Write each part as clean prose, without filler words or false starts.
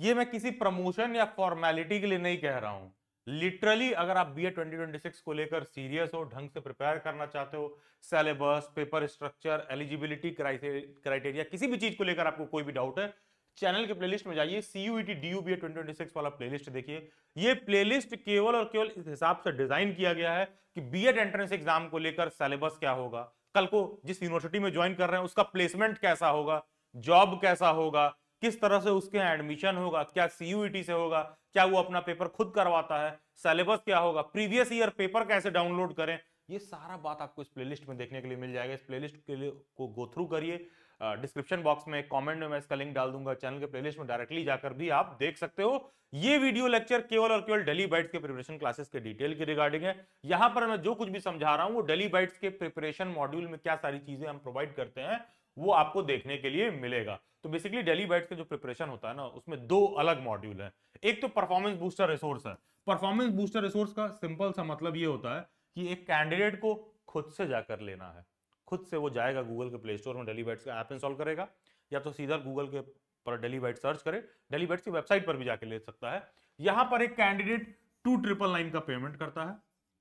ये मैं किसी प्रमोशन या फॉर्मेलिटी के लिए नहीं कह रहा हूं। लिटरली अगर आप बीए 2026 को लेकर सीरियस हो, ढंग से प्रिपेयर करना चाहते हो, syllabus, paper structure, eligibility criteria, किसी भी चीज को लेकर आपको कोई भी डाउट है, चैनल के प्लेलिस्ट में जाइए, सीयूईटी डीयू बीए 2026 वाला प्लेलिस्ट देखिए। ये प्लेलिस्ट केवल और केवल इस हिसाब से डिजाइन किया गया है कि बीएड एंट्रेंस एग्जाम को लेकर सिलेबस क्या होगा, कल को जिस यूनिवर्सिटी में ज्वाइन कर रहे हैं उसका प्लेसमेंट कैसा होगा, जॉब कैसा होगा, किस तरह से उसके एडमिशन होगा, क्या सीयूईटी से होगा, क्या वो अपना पेपर खुद करवाता है, सिलेबस क्या होगा, प्रीवियस ईयर पेपर कैसे डाउनलोड करें, ये सारा बात आपको इस प्लेलिस्ट में देखने के लिए मिल जाएगा। इस प्लेलिस्ट के लिए को गो थ्रू करिए। डिस्क्रिप्शन बॉक्स में कमेंट में मैं इसका लिंक डाल दूंगा, चैनल के प्लेलिस्ट में डायरेक्टली जाकर भी आप देख सकते हो। ये वीडियो लेक्चर केवल और केवल डेली बाइट्स के प्रिपरेशन क्लासेस के डिटेल के रिगार्डिंग है। यहां पर मैं जो कुछ भी समझा रहा हूं वो डेली बाइट्स के प्रिपरेशन मॉड्यूल में क्या सारी चीजें हम प्रोवाइड करते हैं वो आपको देखने के लिए मिलेगा। तो बेसिकली डेली बाइट्स का जो प्रिपरेशन होता है ना, उसमें दो अलग मॉड्यूल है। एक तो परफॉर्मेंस बूस्टर रिसोर्स है। परफॉर्मेंस बूस्टर रिसोर्स का सिंपल सा मतलब ये होता है कि एक कैंडिडेट को खुद से जाकर लेना है। खुद से वो जाएगा गूगल के प्ले स्टोर में, डेली बाइट्स का ऐप इंस्टॉल करेगा, या तो सीधा गूगल के पर डेली बाइट सर्च करे, डेली बाइट्स की वेबसाइट पर भी जाके ले सकता है। यहां पर एक कैंडिडेट 2999 का पेमेंट करता है,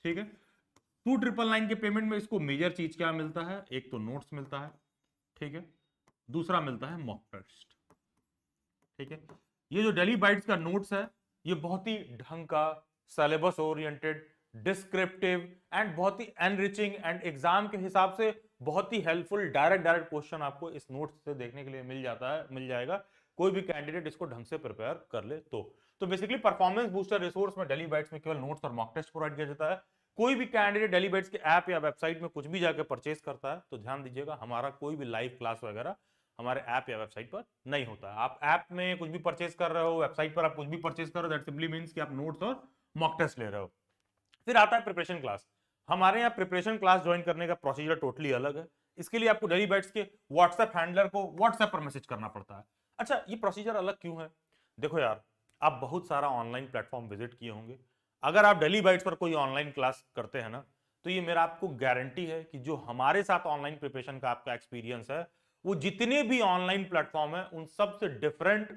ठीक है। 2999 के पेमेंट में इसको मेजर चीज क्या मिलता है? एक तो नोट्स मिलता है, ठीक है, दूसरा मिलता है मॉक टेस्ट, ठीक है। ये जो डेली बाइट्स का नोट्स है ये बहुत ही ढंग का, सिलेबस ओरिएंटेड, डिस्क्रिप्टिव एंड बहुत ही एनरिचिंग एंड एग्जाम के हिसाब से बहुत ही हेल्पफुल डायरेक्ट क्वेश्चन आपको इस नोट्स से देखने के लिए मिल जाएगा। कोई भी कैंडिडेट इसको ढंग से प्रिपेयर कर ले तो बेसिकली परफॉर्मेंस बूस्टर रिसोर्स में डेली बाइट्स में केवल नोट्स और मॉक टेस्ट प्रोवाइड किया जाता है। कोई भी कैंडिडेट डेली बाइट्स के ऐप या वेबसाइट में कुछ भी जाकर परचेस करता है तो ध्यान दीजिएगा, हमारा कोई भी लाइव क्लास वगैरह हमारे ऐप या वेबसाइट पर नहीं होता है। आप ऐप में कुछ भी परचेस कर रहे हो, वेबसाइट पर आप कुछ भी परचेस कर रहे हो, दैट सिंपली मींस कि आप नोट्स और मॉक टेस्ट ले रहे हो। फिर आता है प्रिपरेशन क्लास। हमारे यहाँ प्रिपरेशन क्लास ज्वाइन करने का प्रोसीजर टोटली अलग है। इसके लिए आपको डेली बाइट्स के व्हाट्सएप हैंडलर को व्हाट्सएप पर मैसेज करना पड़ता है। अच्छा, ये प्रोसीजर अलग क्यों है? देखो यार, आप बहुत सारा ऑनलाइन प्लेटफॉर्म विजिट किए होंगे। अगर आप डेली बाइट्स पर कोई ऑनलाइन क्लास करते हैं ना, तो ये मेरा आपको गारंटी है कि जो हमारे साथ ऑनलाइन प्रिपरेशन का आपका एक्सपीरियंस है वो जितने भी ऑनलाइन प्लेटफॉर्म है उन सबसे डिफरेंट,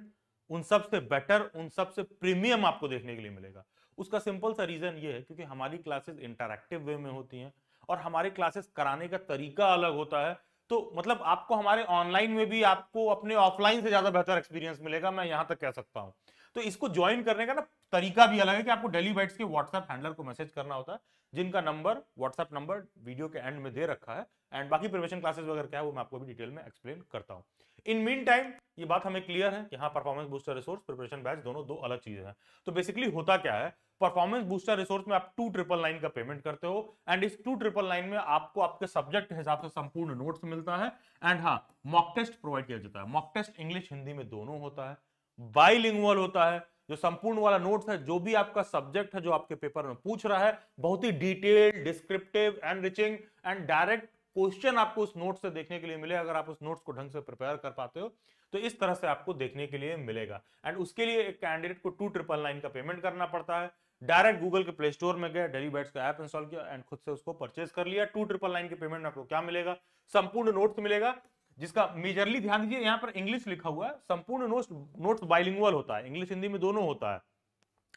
उन सबसे बेटर, उन सबसे प्रीमियम आपको देखने के लिए मिलेगा। उसका सिंपल सा रीजन ये है क्योंकि हमारी क्लासेस इंटरैक्टिव वे में होती हैं और हमारी क्लासेस कराने का तरीका अलग होता है। तो मतलब आपको हमारे ऑनलाइन में भी आपको अपने ऑफलाइन से ज्यादा बेहतर एक्सपीरियंस मिलेगा, मैं यहां तक कह सकता हूं। तो इसको ज्वाइन करने का ना तरीका भी अलग है कि आपको डेली बाइट्स के व्हाट्सएप हैंडलर को मैसेज करना होता है, जिनका नंबर, व्हाट्सएप नंबर वीडियो के एंड में दे रखा है। एंड बाकी प्रिपरेशन क्लासेस वगैरह क्या है वो मैं आपको भी डिटेल में एक्सप्लेन करता हूं। इन मीन टाइम ये बात हमें क्लियर है कि हाँ, performance booster resource, preparation batch दोनों दो अलग चीजें हैं। तो बेसिकली होता क्या है, परफॉर्मेंस बूस्टर रिसोर्स में आप 2999 का पेमेंट करते हो एंड इस 2999 में आपको आपके सब्जेक्ट के हिसाब से संपूर्ण नोट्स मिलता है। एंड हाँ, मॉक टेस्ट प्रोवाइड किया जाता है। मॉक टेस्ट इंग्लिश हिंदी में दोनों होता है, बाइलिंगुअल होता है। जो संपूर्ण वाला नोट्स है, जो भी आपका सब्जेक्ट है जो आपके पेपर में पूछ रहा है, बहुत ही detailed, descriptive, enriching and direct question आपको उस नोट से देखने के लिए मिले। अगर आप उस नोट्स को ढंग से प्रिपेयर कर पाते हो तो इस तरह से आपको देखने के लिए मिलेगा। एंड उसके लिए एक कैंडिडेट को 2999 का पेमेंट करना पड़ता है। डायरेक्ट गूगल के प्ले स्टोर में गए, डेली बाइट्स का ऐप इंस्टॉल किया एंड खुद से उसको परचेज कर लिया। 2999 के पेमेंट में आपको क्या मिलेगा? संपूर्ण नोट्स मिलेगा, जिसका मेजरली ध्यान दीजिए यहां पर इंग्लिश लिखा हुआ है। संपूर्ण नोट्स बाइलिंगुअल होता है, इंग्लिश हिंदी में दोनों होता है,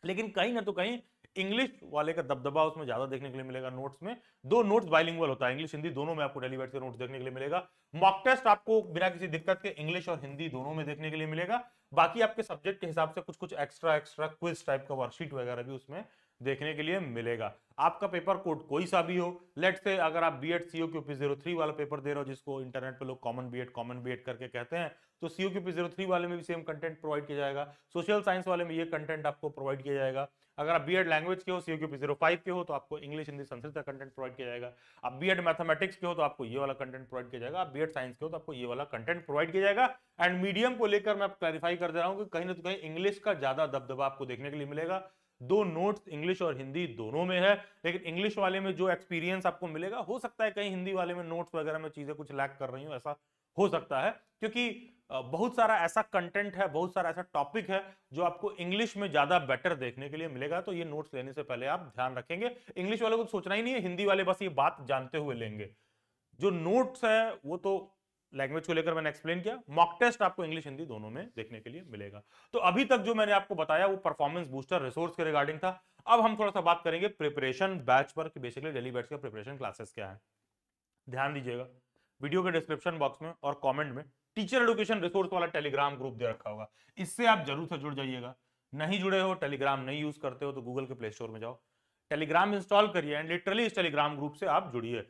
लेकिन कहीं ना तो कहीं इंग्लिश वाले का दबदबा उसमें ज्यादा देखने के लिए मिलेगा। नोट्स में दो नोट्स बाइलिंगुअल होता है, इंग्लिश हिंदी दोनों में आपको डेली बाइट्स के नोट्स देखने के लिए मिलेगा। मॉक टेस्ट आपको बिना किसी दिक्कत के इंग्लिश और हिंदी दोनों में देखने के लिए मिलेगा। बाकी आपके सब्जेक्ट के हिसाब से कुछ कुछ एक्स्ट्रा एक्स्ट्रा क्विज टाइप का वर्कशीट वगैरह भी उसमें देखने के लिए मिलेगा। आपका पेपर कोड कोई सा भी हो, लेट्स से अगर आप बीएड सीओक्यूपी 03 वाला पेपर दे रहे हो, जिसको इंटरनेट पे लोग कॉमन बीएड करके कहते हैं, तो सीओक्यूपी 03 वाले में भी सेम कंटेंट प्रोवाइड किया जाएगा। सोशल साइंस वाले में ये कंटेंट आपको प्रोवाइड किया जाएगा। अगर आप बीएड लैंग्वेज के हो, सीओक्यूपी 05 के हो, तो आपको इंग्लिश हिंदी संस्कृत का कंटेंट प्रोवाइड किया जाएगा। आप बीएड मैथमेटिक्स के हो तो आपको ये वाला कंटेंट प्रोवाइड किया जाएगा। आप बीएड साइंस के हो तो आपको ये वाला कंटेंट प्रोवाइड किया जाएगा। एंड मीडियम को लेकर मैं क्लैरिफाई कर दे रहा हूं कि कहीं ना कहीं इंग्लिश का ज्यादा दबदबा आपको देखने के लिए मिलेगा। दो नोट्स इंग्लिश और हिंदी दोनों में है, लेकिन इंग्लिश वाले में जो एक्सपीरियंस आपको मिलेगा, हो सकता है कहीं हिंदी वाले में नोट्स वगैरह में चीजें कुछ लैक कर रही हो, ऐसा हो सकता है। क्योंकि बहुत सारा ऐसा कंटेंट है, बहुत सारा ऐसा टॉपिक है जो आपको इंग्लिश में ज्यादा बेटर देखने के लिए मिलेगा। तो ये नोट्स लेने से पहले आप ध्यान रखेंगे। इंग्लिश वालों को सोचना ही नहीं है, हिंदी वाले बस ये बात जानते हुए लेंगे। जो नोट्स है वो तो लैंग्वेज को लेकर मैंने एक्सप्लेन किया। मॉक टेस्ट आपको इंग्लिश हिंदी दोनों में देखने के लिए मिलेगा। तो अभी तक जो मैंने आपको बताया वो परफॉर्मेंस बूस्टर रिसोर्स के रिगार्डिंग था। अब हम थोड़ा सा बात करेंगे प्रिपरेशन बैच पर कि बेसिकली डेली बैच का प्रिपरेशन क्लासेस क्या है। ध्यान दीजिएगा, वीडियो के डिस्क्रिप्शन बॉक्स में और कमेंट में टीचर एजुकेशन रिसोर्स वाला टेलीग्राम ग्रुप दे रखा होगा, इससे आप जरूर से जुड़ जाइएगा। नहीं जुड़े हो, टेलीग्राम नहीं यूज करते हो, तो गूगल के प्ले स्टोर में जाओ, टेलीग्राम इंस्टॉल करिए एंड लिटरली इस टेलीग्राम ग्रुप से आप जुड़िए।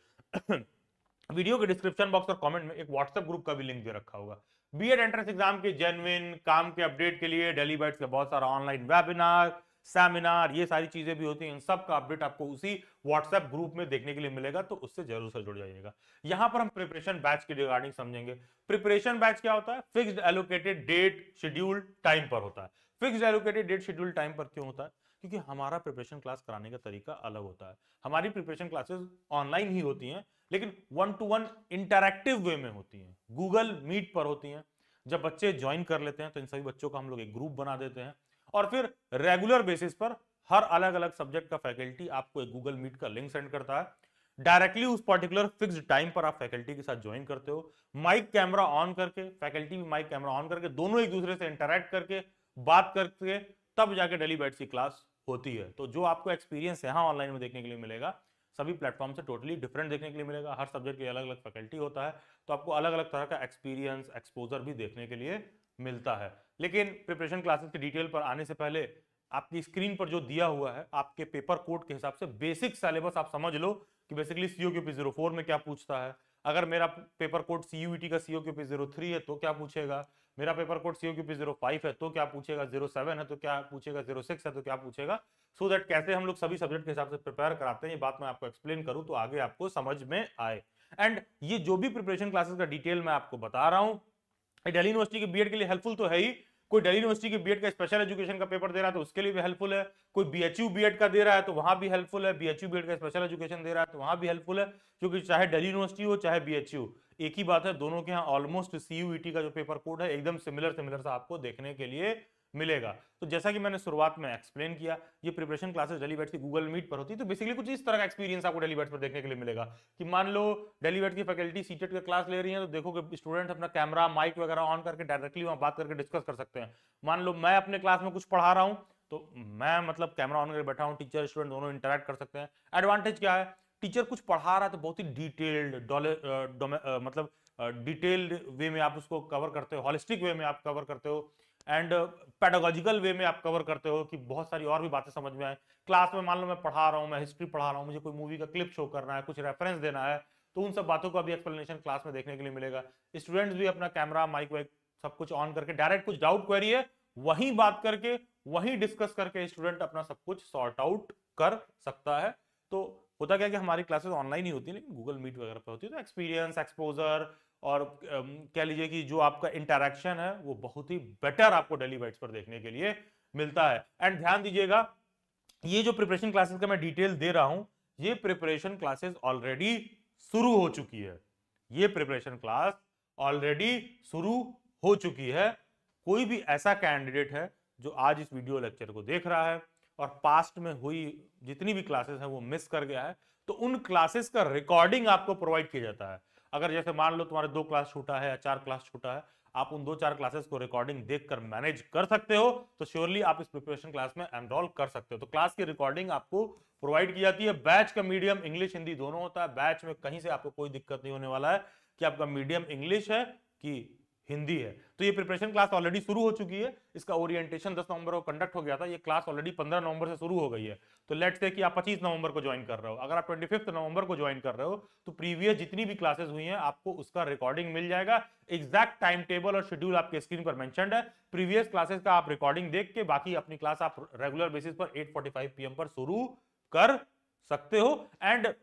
वीडियो के डिस्क्रिप्शन बॉक्स और कमेंट में एक व्हाट्सएप ग्रुप का भी लिंक दे रखा होगा। बीएड एंट्रेंस एग्जाम के जेन्युइन काम के अपडेट के लिए डेली बैट्स के बहुत सारा ऑनलाइन वेबिनार, सेमिनार, ये सारी चीजें भी होती हैं, इन सब का अपडेट आपको उसी व्हाट्सएप ग्रुप में देखने के लिए मिलेगा, तो उससे जरूर से जुड़ जाइएगा। यहां पर हम प्रिपरेशन बैच के रिगार्डिंग समझेंगे। प्रिपरेशन बैच क्या होता है? Fixed allocated date schedule time पर होता है। Fixed allocated date schedule time पर क्यों होता है? क्योंकि हमारा प्रिपरेशन क्लास कराने का तरीका अलग होता है। हमारी प्रिपरेशन क्लासेस ऑनलाइन ही होती हैं, लेकिन 1-to-1 इंटरैक्टिव वे में होती हैं, गूगल मीट पर होती हैं। जब बच्चे ज्वाइन कर लेते हैं तो इन सभी बच्चों का हम लोग एक ग्रुप बना देते हैं और फिर रेगुलर बेसिस पर हर अलग अलग सब्जेक्ट का फैकल्टी आपको एक गूगल मीट का लिंक सेंड करता है। डायरेक्टली उस पर्टिकुलर फिक्स्ड टाइम पर आप फैकल्टी के साथ ज्वाइन करते हो, माइक कैमरा ऑन करके, फैकल्टी भी माइक कैमरा ऑन करके, दोनों एक दूसरे से इंटरैक्ट करके बात करके तब जाके डेली बैच की क्लास होती है। तो जो आपको एक्सपीरियंस यहाँ ऑनलाइन में देखने के लिए मिलेगा, सभी प्लेटफॉर्म से टोटली डिफरेंट देखने के लिए मिलेगा। हर सब्जेक्ट के अलग अलग फैकल्टी होता है, तो आपको अलग अलग तरह का एक्सपीरियंस, एक्सपोजर भी देखने के लिए मिलता है। लेकिन प्रिपरेशन क्लासेस की डिटेल पर आने से पहले आपकी स्क्रीन पर जो दिया हुआ है आपके पेपर कोड के हिसाब से बेसिक सिलेबस आप समझ लो कि बेसिकली COQP 04 में क्या पूछता है। अगर मेरा पेपर कोड CUET का COQP 03 है तो क्या पूछेगा, मेरा पेपर कोड COQP 05 है तो क्या पूछेगा, 07 है तो क्या पूछेगा, 06 है तो क्या पूछेगा, सो दैट कैसे हम लोग सभी सब्जेक्ट के हिसाब से प्रिपेयर कराते हैं, ये बात मैं आपको एक्सप्लेन करूं तो आगे आपको समझ में आए। एंड ये जो भी प्रिपरेशन क्लासेस का डिटेल मैं आपको बता रहा हूं, दिल्ली यूनिवर्सिटी के बीएड के लिए हेल्पफुल तो है ही। कोई दिल्ली यूनिवर्सिटी के बीएड का स्पेशल एजुकेशन का पेपर दे रहा है तो उसके लिए भी हेल्पफुल है। कोई BHU बीएड का दे रहा है तो वहां भी हेल्पफुल है। BHU बीएड का स्पेशल एजुकेशन दे रहा है तो वहां भी हेल्पफुल है, क्योंकि चाहे दिल्ली यूनिवर्सिटी हो चाहे BHU, एक ही बात है, दोनों के यहाँ ऑलमोस्ट CUET का जो पेपर कोड है एकदम सिमिलर सा आपको देखने के लिए मिलेगा। तो जैसा कि मैंने शुरुआत में एक्सप्लेन किया, ये प्रिपरेशन क्लासेस डेली बैच की गूगल मीट पर होती है। तो बेसिकली कुछ इस तरह का एक्सपीरियंस आपको डेली बैच पर देखने के लिए मिलेगा कि मान लो डेली बैच की फैकल्टी सीटेट का क्लास ले रही है, तो देखोगे स्टूडेंट अपना कैमरा माइक वगैरह ऑन करके डायरेक्टली वहां बात करके डिस्कस कर सकते हैं। मान लो मैं अपने क्लास में कुछ पढ़ा रहा हूं तो मैं मतलब कैमरा ऑन करके बैठा हूं, टीचर स्टूडेंट दोनों इंटरैक्ट कर सकते हैं। एडवांटेज क्या है? टीचर कुछ पढ़ा रहा है तो बहुत ही डिटेल्ड मतलब डिटेल्ड वे में आप उसको कवर करते हो, हॉलिस्टिक वे में आप कवर करते हो एंड पेडागोजिकल वे में आप कवर करते हो कि बहुत सारी और भी बातें समझ में आए। क्लास में मान लो मैं पढ़ा रहा हूँ, मैं हिस्ट्री पढ़ा रहा हूँ, मुझे कोई मूवी का क्लिप शो करना है, कुछ रेफरेंस देना है, तो उन सब बातों का भी एक्सप्लेनेशन क्लास में देखने के लिए मिलेगा। स्टूडेंट्स भी अपना कैमरा माइक वाइक सब कुछ ऑन करके डायरेक्ट कुछ डाउट क्वेरी है वहीं बात करके वहीं डिस्कस करके स्टूडेंट अपना सब कुछ सॉर्ट आउट कर सकता है। तो होता क्या कि हमारी क्लासेस ऑनलाइन ही होती है लेकिन गूगल मीट वगैरह पर होती है, तो एक्सपीरियंस, एक्सपोजर और कह लीजिए कि जो आपका इंटरैक्शन है वो बहुत ही बेटर आपको डेली बैच पर देखने के लिए मिलता है। एंड ध्यान दीजिएगा, ये जो प्रिपरेशन क्लासेस का मैं डिटेल दे रहा हूं, ये प्रिपरेशन क्लासेस ऑलरेडी शुरू हो चुकी है। ये प्रिपरेशन क्लास ऑलरेडी शुरू हो चुकी है। कोई भी ऐसा कैंडिडेट है जो आज इस वीडियो लेक्चर को देख रहा है और पास्ट में हुई जितनी भी क्लासेस हैं वो मिस कर गया है, तो उन क्लासेस का रिकॉर्डिंग आपको प्रोवाइड किया जाता है। अगर जैसे मान लो तुम्हारे 2 क्लास छूटा है या 4 क्लास छूटा है, आप उन 2-4 क्लासेस को रिकॉर्डिंग देखकर मैनेज कर सकते हो, तो श्योरली आप इस प्रिपरेशन क्लास में एनरोल कर सकते हो। तो क्लास की रिकॉर्डिंग आपको प्रोवाइड की जाती है। बैच का मीडियम इंग्लिश हिंदी दोनों होता है। बैच में कहीं से आपको कोई दिक्कत नहीं होने वाला है कि आपका मीडियम इंग्लिश है कि हिंदी है। तो ये प्रिपरेशन क्लास ऑलरेडी शुरू हो चुकी है। इसका ओरिएंटेशन 10 नवंबर को कंडक्ट हो गया था, ये क्लास ऑलरेडी 15 नवंबर से शुरू हो गई है। तो लेट्स से कि आप 25 नवंबर को ज्वाइन कर रहे हो, अगर आप 25 नवंबर को ज्वाइन कर रहे हो तो प्रीवियस जितनी भी क्लासेस हुई हैं आपको उसका रिकॉर्डिंग मिल जाएगा। एग्जैक्ट टाइम टेबल और शेड्यूल आपके स्क्रीन पर मेंशन्ड है। प्रीवियस क्लासेस का आप रिकॉर्डिंग देख के बाकी अपनी क्लास आप रेगुलर बेसिस पर 8:45 PM पर शुरू कर सकते हो। एंड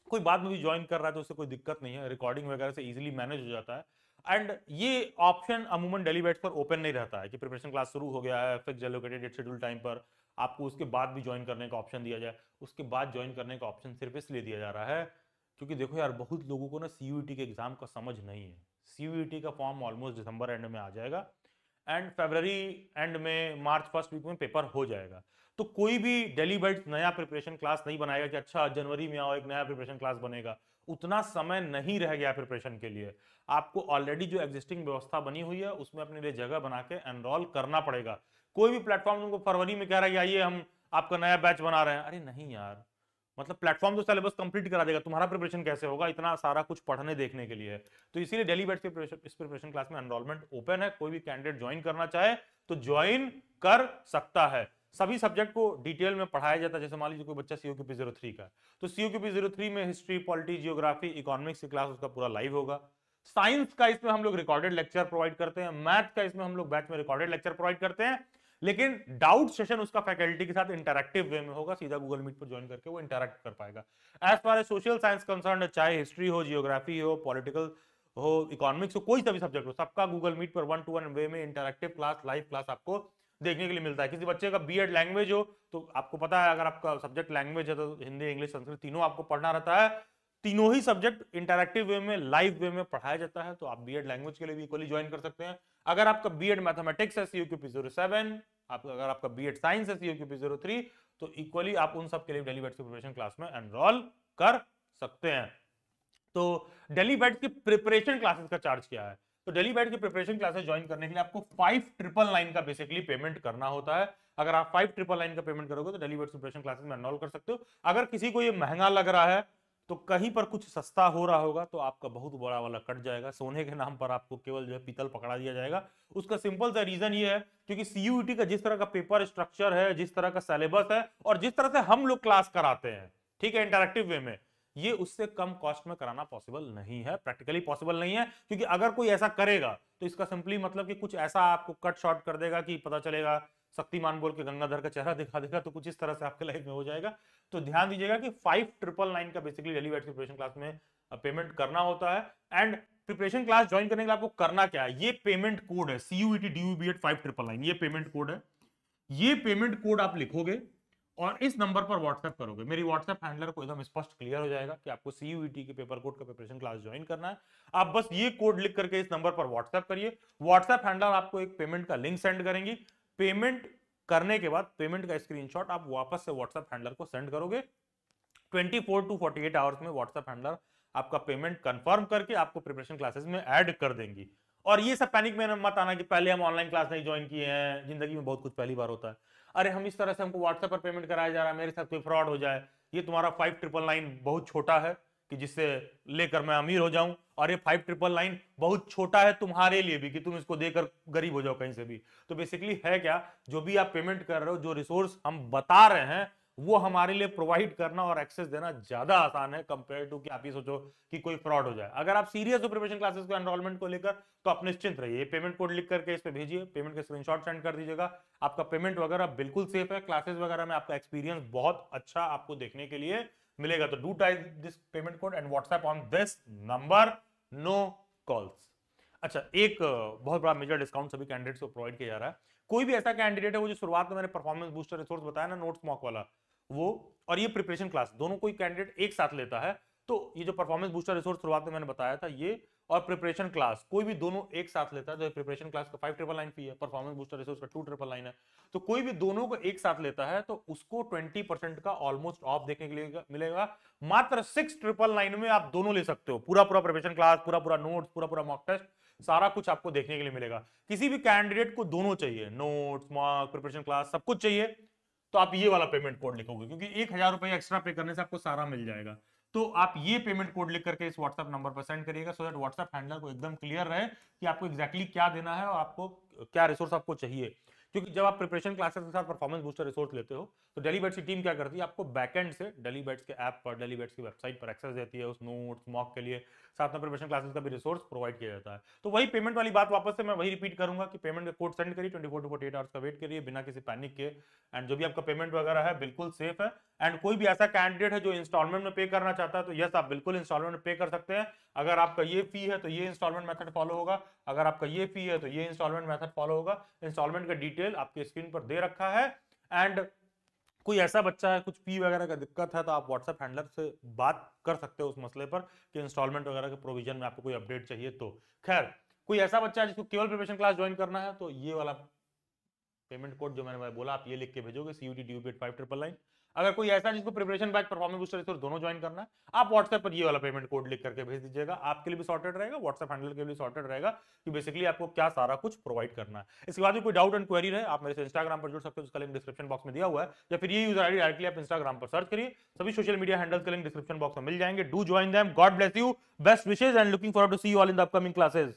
कोई बाद में भी ज्वाइन कर रहा है तो उससे कोई दिक्कत नहीं है, रिकॉर्डिंग वगैरह से इजीली मैनेज हो जाता है। एंड ये ऑप्शन अमूमन डेली बैच पर ओपन नहीं रहता है कि प्रिपरेशन क्लास शुरू हो गया है, फिक्स एलोकेटेड शेड्यूल टाइम पर आपको उसके बाद भी ज्वाइन करने का ऑप्शन दिया जाए। उसके बाद ज्वाइन करने का ऑप्शन सिर्फ इसलिए दिया जा रहा है क्योंकि देखो यार, बहुत लोगों को ना CUET के एग्जाम का समझ नहीं है। CUET का फॉर्म ऑलमोस्ट दिसंबर एंड में आ जाएगा एंड फरवरी एंड में मार्च फर्स्ट वीक में पेपर हो जाएगा। तो कोई भी डेली बैच नया प्रिपरेशन क्लास नहीं बनाएगा कि अच्छा जनवरी में आओ एक नया प्रिपरेशन क्लास बनेगा। उतना समय नहीं रह गया प्रिपरेशन के लिए। आपको ऑलरेडी जो एग्जिस्टिंग व्यवस्था बनी हुई है उसमें अपने लिए जगह बना के एनरोल करना पड़ेगा। कोई भी प्लेटफॉर्म तुमको फरवरी में कह रहा है कि आइए हम आपका नया बैच बना रहे हैं, अरे नहीं यार, मतलब प्लेटफॉर्म तो सिलेबस कंप्लीट करा देगा, तुम्हारा प्रिपरेशन कैसे होगा इतना सारा कुछ पढ़ने देखने के लिए है। तो इसीलिए डेली बैच के इस प्रिपरेशन क्लास में एनरोलमेंट ओपन है, कोई भी कैंडिडेट ज्वाइन करना चाहे तो ज्वाइन कर सकता है। सभी सब्जेक्ट को डिटेल में पढ़ाया जाता है। जैसे मान लीजिए कोई बच्चा COQP 03 का, तो COQP 03 में हिस्ट्री, पॉलिटी, जियोग्राफी, इकोनॉमिक्स की क्लास उसका पूरा लाइव होगा। साइंस का इसमें हम लोग रिकॉर्डेड लेक्चर प्रोवाइड करते हैं, मैथ का इसमें हम लोग बैच में रिकॉर्डेड लेक्चर प्रोवाइड करते हैं, लेकिन डाउट सेशन उसका फैकल्टी के साथ इंटरैक्टिव वे में होगा, सीधा गूगल मीट पर ज्वाइन करके वो इंटरैक्ट कर पाएगा। As far as social science concern, चाहे हिस्ट्री हो, जियोग्राफी हो, पॉलिटिकल हो, इकोनॉमिक्स हो, कोई सा भी सब्जेक्ट हो, सबका गूगल मीट पर 1-to-1 वे में इंटरैक्टिव क्लास, लाइव क्लास आपको देखने के लिए मिलता है। किसी बच्चे का बीएड लैंग्वेज हो तो आपको पता है अगर आपका सब्जेक्ट लैंग्वेज है तो हिंदी, इंग्लिश, संस्कृत तीनों आपको पढ़ना रहता है। तीनों ही सब्जेक्ट इंटरैक्टिव वे में, लाइव वे में पढ़ाया जाता है, तो आप बीएड लैंग्वेज के लिए भी इक्वली ज्वाइन कर सकते हैं। अगर आपका बीएड मैथमेटिक्स है COQP 07, अगर आपका बीएड साइंस है COQP 03, तो इक्वली आप उन सब के लिए डेली बैच की प्रिपरेशन क्लास में एनरोल कर सकते हैं। तो डेली बैच की प्रिपरेशन क्लासेस का चार्ज क्या है? तो डेली बैच की प्रिपरेशन क्लासेस ज्वाइन करने के लिए आपको 5999 का बेसिकली पेमेंट करना होता है। अगर आप 5999 का पेमेंट करोगे तो डेली बैच प्रिपरेशन क्लासेस में एनरोल कर सकते हो। अगर किसी को ये महंगा लग रहा है तो कहीं पर कुछ सस्ता हो रहा होगा तो आपका बहुत बड़ा वाला कट जाएगा, सोने के नाम पर आपको केवल जो है पीतल पकड़ा दिया जाएगा। उसका सिंपल सा रीजन ये है क्योंकि CUET का जिस तरह का पेपर स्ट्रक्चर है, जिस तरह का सिलेबस है और जिस तरह से हम लोग क्लास कराते हैं, ठीक है, इंटरैक्टिव वे में, ये उससे कम कॉस्ट में कराना पॉसिबल नहीं है, प्रैक्टिकली पॉसिबल नहीं है। क्योंकि अगर कोई ऐसा करेगा तो इसका सिंपली मतलब कि कुछ ऐसा आपको कट शॉर्ट कर देगा कि पता चलेगा शक्तिमान बोल के गंगाधर का चेहरा दिखा देगा, तो कुछ इस तरह से आपके लाइफ में हो जाएगा। तो ध्यान दीजिएगा कि 5999 का basically daily batch preparation class में पेमेंट करना होता है। एंड प्रिपरेशन क्लास ज्वाइन करने के लिए आपको करना क्या है, ये पेमेंट कोड है CUET DU BED 5999, ये पेमेंट कोड है। ये पेमेंट कोड आप लिखोगे और इस नंबर पर व्हाट्सएप करोगे, मेरी व्हाट्सएप हैंडलर को एकदम स्पष्ट क्लियर हो जाएगा कि आपको CUET के पेपर कोड का प्रिपरेशन क्लास ज्वाइन करना है। आप बस ये कोड लिख करके इस नंबर पर व्हाट्सएप करिए। व्हाट्सएप हैंडलर आपको एक पेमेंट का लिंक सेंड करेंगी। पेमेंट करने के बाद पेमेंट का स्क्रीनशॉट आप वापस से व्हाट्सएप हैंडलर को सेंड करोगे। 24 to 48 आवर्स में व्हाट्सएप हैंडलर आपका पेमेंट कंफर्म करके आपको प्रिपरेशन क्लासेस में ऐड कर देंगी। और ये सब पैनिक में मत आना कि पहले हम ऑनलाइन क्लास नहीं ज्वाइन किए हैं, जिंदगी में बहुत कुछ पहली बार होता है। अरे हम इस तरह से हमको व्हाट्सएप पर पेमेंट कराया जा रहा है, मेरे साथ कोई फ्रॉड हो जाए। ये तुम्हारा 5999 बहुत छोटा है कि जिससे लेकर मैं अमीर हो जाऊं, और ये 5999 बहुत छोटा है तुम्हारे लिए भी कि तुम इसको देकर गरीब हो जाओ कहीं से भी। तो बेसिकली है क्या, जो भी आप पेमेंट कर रहे हो, जो रिसोर्स हम बता रहे हैं वो हमारे लिए प्रोवाइड करना और एक्सेस देना ज्यादा आसान है कंपेयर टू कि आप ये सोचो कि कोई फ्रॉड हो जाए। अगर आप सीरियस हो प्रिपरेशन क्लासेस को एनरोलमेंट को लेकर तो आप निश्चिंत रहिए, पेमेंट कोड लिख करके इस पे भेजिए, पेमेंट का स्क्रीनशॉट सेंड कर दीजिएगा। आपका पेमेंट वगैरह बिल्कुल सेफ है, क्लासेस वगैरह में आपका एक्सपीरियंस बहुत अच्छा आपको देखने के लिए मिलेगा। तो do type this payment code and WhatsApp on this number, no calls. अच्छा, एक बहुत बड़ा मेजर डिस्काउंट सभी कैंडिडेट्स को प्रोवाइड किया जा रहा है। कोई भी ऐसा कैंडिडेट है वो जो शुरुआत में मैंने परफॉर्मेंस बूस्टर रिसोर्स बताया ना, नोट्स मॉक वाला, वो और ये प्रिपरेशन क्लास दोनों कोई कैंडिडेट एक साथ लेता है, तो ये जो परफॉर्मेंस बूस्टर रिसोर्स शुरुआत में मैंने बताया था ये और प्रिपरेशन क्लास कोई भी दोनों एक साथ लेता है, तो प्रिपरेशन क्लास का 5999 फी है, परफॉर्मेंस बूस्टर रिसोर्स का 2999 है। तो कोई भी दोनों को एक साथ लेता है तो उसको 20% का ऑलमोस्ट ऑफ देखने के लिए मिलेगा। मात्र 6999 में आप दोनों ले सकते हो, पूरा पूरा प्रिपरेशन क्लास, पूरा पूरा नोट्स, पूरा पूरा मॉक टेस्ट, सारा कुछ आपको देखने के लिए मिलेगा। किसी भी कैंडिडेट को दोनों चाहिए, नोट्स, मॉक, प्रिपरेशन क्लास, सब कुछ चाहिए, तो आप ये वाला पेमेंट कोड लिखोगे, क्योंकि 1000 रुपए एक्स्ट्रा पे करने से आपको सारा मिल जाएगा। तो आप ये पेमेंट कोड लिख करके इस व्हाट्सएप नंबर पर सेंड करिएगा, सो दैट व्हाट्सएप हैंडलर को एकदम क्लियर रहे कि आपको एग्जैक्टली क्या देना है और आपको क्या रिसोर्स आपको चाहिए। क्योंकि जब आप प्रिपरेशन क्लासेस के साथ परफॉर्मेंस बूस्टर रिसोर्स लेते हो तो डेली बैट्स की टीम क्या करती है, आपको बैकएंड से डेली बैट्स के ऐप पर, डेली बैट्स की वेबसाइट पर एक्सेस देती है उस नोट्स, मॉक के लिए, साथ में प्रिपरेशन क्लासेस का भी रिसोर्स प्रोवाइड किया जाता है। तो वही पेमेंट वाली बात वापस से मैं वही रिपीट करूंगा कि पेमेंट का कोड सेंड करिए, 24 to 48 आवर्स का वेट करिए बिना किसी पैनिक के, एंड जो भी आपका पेमेंट वगैरह है बिल्कुल सेफ है। एंड कोई भी ऐसा कैंडिडेट है जो इंस्टॉलमेंट में पे करना चाहता है तो यस, आप बिल्कुल इंस्टॉलमेंट में पे कर सकते हैं। अगर आपका ये फी है तो ये इंस्टॉलमेंट मेथड फॉलो होगा, अगर आपका ये फी है तो ये इंस्टॉलमेंट मेथड फॉलो होगा। इंस्टॉलमेंट का डिटेल आपके स्क्रीन पर दे रखा है। एंड कोई ऐसा बच्चा है कुछ फी वगैरह का दिक्कत है तो आप व्हाट्सएप हैंडलर से बात कर सकते हो उस मसले पर कि इंस्टॉलमेंट वगैरह के प्रोविजन में आपको कोई अपडेट चाहिए तो। खैर, कोई ऐसा बच्चा है जिसको केवल प्रिपरेशन क्लास ज्वाइन करना है तो ये वाला पेमेंट कोड जो मैंने बोला आप ये लिख के भेजोगे CUT DUP 599। अगर कोई ऐसा जिसको preparation batch performance booster resource दोनों ज्वाइन करना है, आप व्हाट्सएप पर ये वाला पेमेंट कोड लिख करके भेज दीजिएगा, आपके लिए भी सॉर्टेड रहेगा, व्हाट्सएप हैंडल के लिए सॉर्टेड रहेगा कि बेसिकली आपको क्या सारा कुछ प्रोवाइड करना है। इसके बाद भी कोई डाउट एंड क्वेरी रहे आप मेरे से इंस्टाग्राम पर जुड़ सकते हो, उसका लिंक डिस्क्रिप्शन बॉक्स में दिया हुआ है, या फिर ये यूजर आईडी डायरेक्टली आप इंस्टाग्राम पर सर्च करिए, सभी सोशल मीडिया हैंडल्स के लिंक डिस्क्रिप्शन बॉक्स में मिल जाएंगे। Do join them, God bless you, best wishes and looking forward to see you all in the upcoming classes.